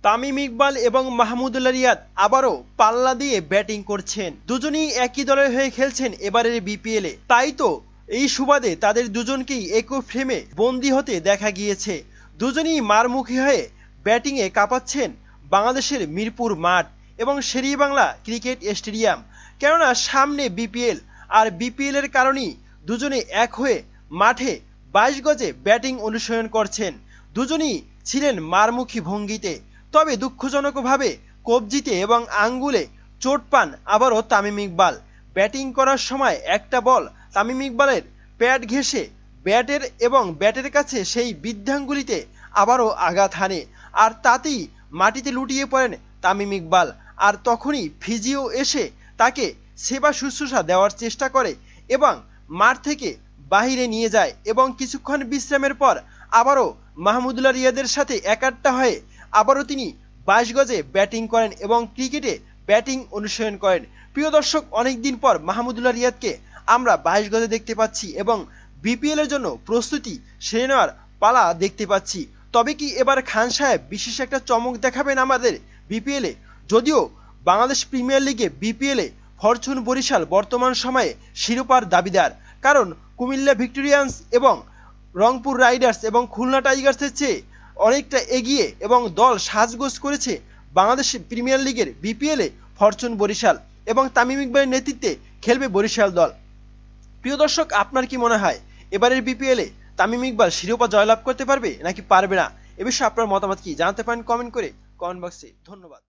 তামিম ইকবাল এবং মাহমুদুল্লাহ রিয়াদ আবারও পাল্লা দিয়ে ব্যাটিং করছেন। দুজনেই একই দলের হয়ে খেলছেন এবারের বিপিএলে। তাই তো এই সুবাদে তাদের দুজনকেই একই ফ্রেমে বন্দী হতে দেখা গিয়েছে। দুজনেই মারমুখী হয়ে ব্যাটিংয়ে কাঁপাচ্ছেন বাংলাদেশের মিরপুর মাঠ এবং শেরেবাংলা ক্রিকেট স্টেডিয়াম। কেননা সামনে বিপিএল, আর বিপিএল এর কারণেই দুজনে এক হয়ে মাঠে 22 গজে ব্যাটিং অনুশীলন করছেন। দুজনেই ছিলেন মারমুখী ভঙ্গিতে। তবে দুঃখজনকভাবে কবজিতে এবং আঙ্গুলে চোট পান আবারও তামিম ইকবাল। ব্যাটিং করার সময় একটা বল তামিম ইকবালের প্যাড ঘেঁষে ব্যাটের কাছে সেই বৃদ্ধাঙ্গুলিতে আবারও আঘাত হানে, আর তাতেই মাটিতে লুটিয়ে পড়েন তামিম ইকবাল। আর তখনই ফিজিও এসে তাকে সেবা শুশ্রূষা দেওয়ার চেষ্টা করে এবং মাঠ থেকে বাহিরে নিয়ে যায় এবং কিছুক্ষণ বিশ্রামের পর আবারও মাহমুদুল্লাহ রিয়াদের সাথে একাট্টা হয়ে আবারও তিনি 22 গজে ব্যাটিং করেন এবং ক্রিকেটে ব্যাটিং অনুশীলন করেন। প্রিয় দর্শক, অনেকদিন পর মাহমুদুল্লাহ রিয়াদকে আমরা 22 গজে দেখতে পাচ্ছি এবং বিপিএল এর জন্য প্রস্তুতি সেরে নেওয়ার পালা দেখতে পাচ্ছি। তবে কি এবার খান সাহেব বিশেষ একটা চমক দেখাবেন আমাদের বিপিএলে? যদিও বাংলাদেশ প্রিমিয়ার লিগে বিপিএলে ফরচুন বরিশাল বর্তমান সময়ে শিরোপার দাবিদার, কারণ কুমিল্লা ভিক্টোরিয়ান্স এবং রংপুর রাইডার্স এবং খুলনা টাইগার্সের চেয়ে অনেকটা এগিয়ে এবং দল সাজগোজ করেছে বাংলাদেশ প্রিমিয়ার লিগের বিপিএলে ফরচুন বরিশাল এবং তামিম ইকবালের নেতৃত্বে খেলবে বরিশাল দল। প্রিয় দর্শক, আপনার কি মনে হয় এবারের বিপিএলে তামিম ইকবাল শিরোপা জয়লাভ করতে পারবে নাকি পারবে না? এ বিষয়ে আপনার মতামত কি জানাতে পারেন কমেন্ট করে কমেন্ট বক্সে। ধন্যবাদ।